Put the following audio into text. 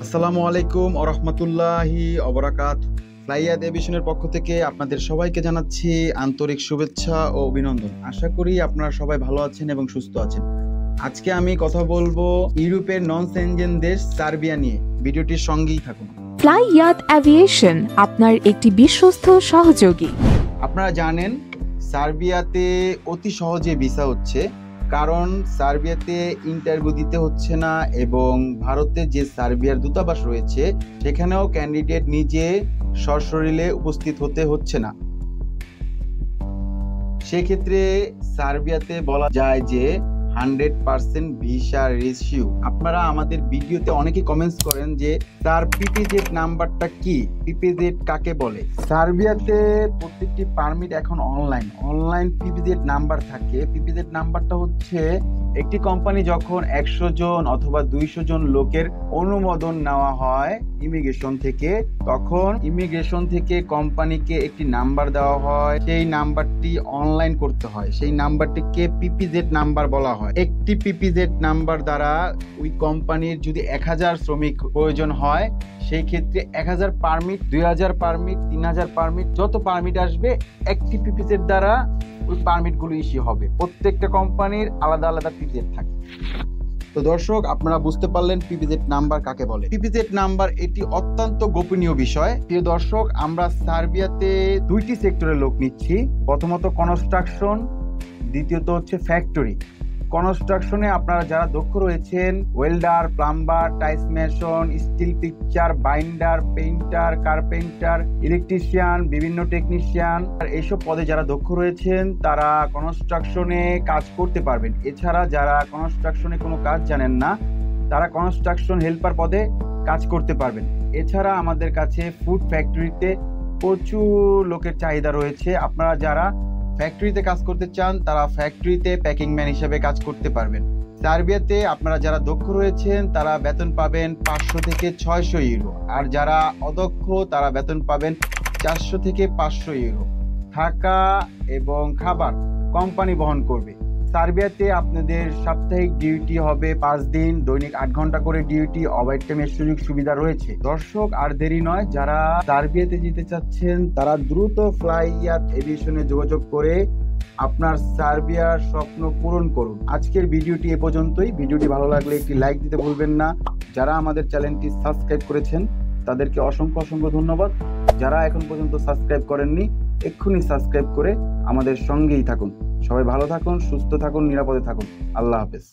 আসসালামু আলাইকুম ওয়া রাহমাতুল্লাহি ওয়া বারাকাতুহু। ফ্লাইয়াদ এভিয়েশনের পক্ষ থেকে আপনাদের সবাইকে জানাচ্ছি আন্তরিক শুভেচ্ছা ও অভিনন্দন। আশা করি আপনারা সবাই ভালো আছেন এবং সুস্থ আছেন। আজকে আমি কথা বলবো ইউরোপের নন সেনজেন দেশ সার্বিয়া নিয়ে। ভিডিওটির সঙ্গেই থাকুন। ফ্লাইয়াদ এভিয়েশন আপনার একটি বিশ্বস্ত সহযোগী। আপনারা জানেন সার্বিয়াতে অতি সহজে ভিসা হচ্ছে, কারণ সার্বিয়াতে ইন্টারভিউ দিতে হচ্ছে না এবং ভারতে যে সার্বিয়ার দূতাবাস রয়েছে সেখানেও ক্যান্ডিডেট নিজে সশরীরে উপস্থিত হতে হচ্ছে না। সেক্ষেত্রে সার্বিয়াতে বলা যায় যে 100% ভিসা রেশিও। আপনারা আমাদের ভিডিওতে অনেকেই কমেন্টস করেন যে তার পিপিজেড নাম্বারটা কি, পিপিজেড কাকে বলে। সার্বিয়াতে প্রত্যেকটি পারমিট এখন অনলাইন পিপিজেড নাম্বার থাকে। পিপিজেড নাম্বারটা হচ্ছে একটি কোম্পানি যখন 100 জন অথবা 200 জন লোকের অনুমোদন নেওয়া হয় ইমিগ্রেশন থেকে, তখন ইমিগ্রেশন থেকে কোম্পানিকে একটি নাম্বার দেওয়া হয়। সেই নাম্বারটি অনলাইন করতে হয়, সেই নাম্বারটিকে পিপিজেড নাম্বার বলা হয়। একটি পিপিজেড নাম্বার দ্বারা ওই কোম্পানির যদি 1000 শ্রমিক প্রয়োজন হয়, সেই ক্ষেত্রে 1000 পারমিট, 2000 পারমিট, 3000 পারমিট, যত পারমিট আসবে একটি পিপিজেড দ্বারা ওই পারমিটগুলো ইস্যু হবে। প্রত্যেকটা কোম্পানির আলাদা আলাদা পিপিজেড থাকে। তো দর্শক, আপনারা বুঝতে পারলেন পিপিজেড নাম্বার কাকে বলে। পিপিজেড নাম্বার এটি অত্যন্ত গোপনীয় বিষয়। প্রিয় দর্শক, আমরা সার্বিয়াতে দুইটি সেক্টরের লোক নিচ্ছি। প্রথমত কনস্ট্রাকশন, দ্বিতীয়ত হচ্ছে ফ্যাক্টরি। কনস্ট্রাকশনে আপনারা যারা দক্ষ রয়েছেন, welder, plumber, tiles mason, steel fixer, binder, painter, carpenter, electrician, বিভিন্ন টেকনিশিয়ান, আর এইসব পদে যারা দক্ষ রয়েছেন তারা কনস্ট্রাকশনে কাজ করতে পারবেন। এছাড়া যারা কনস্ট্রাকশনে কোনো কাজ জানেন না, তারা কনস্ট্রাকশন হেল্পার পদে কাজ করতে পারবেন। এছাড়া আমাদের কাছে ফুড ফ্যাক্টরিতে প্রচুর লোকের চাহিদা রয়েছে। আপনারা যারা ফ্যাক্টরিতে কাজ করতে চান তারা ফ্যাক্টরিতে প্যাকিং ম্যান হিসেবে কাজ করতে পারবেন। সার্বিয়াতে আপনারা যারা দক্ষ রয়েছেন তারা বেতন পাবেন 500 থেকে 600 ইউরো, আর যারা অদক্ষ তারা বেতন পাবেন 400 থেকে 500 ইউরো। থাকা এবং খাবার কোম্পানি বহন করবে। সার্বিয়াতে আপনাদের সাপ্তাহিক ডিউটি হবে 5 দিন, দৈনিক 8 ঘন্টা করে ডিউটি, ওভারটাইমের সুযোগ সুবিধা রয়েছে। দর্শক, আর দেরি নয়, যারা সার্বিয়াতে যেতে চাচ্ছেন তারা দ্রুত ফ্লাইয়াদ এভিয়েশনে যোগাযোগ করে আপনার সার্বিয়ার স্বপ্ন পূরণ করুন। আজকের ভিডিওটি এ পর্যন্তই। ভিডিওটি ভালো লাগলে একটি লাইক দিতে ভুলবেন না। যারা আমাদের চ্যানেলটি সাবস্ক্রাইব করেছেন তাদেরকে অসংখ্য ধন্যবাদ। যারা এখন পর্যন্ত সাবস্ক্রাইব করেননি, এক্ষুনি সাবস্ক্রাইব করে আমাদের সঙ্গেই থাকুন। সবাই ভালো থাকুন, সুস্থ থাকুন, নিরাপদে থাকুন। আল্লাহ হাফেজ।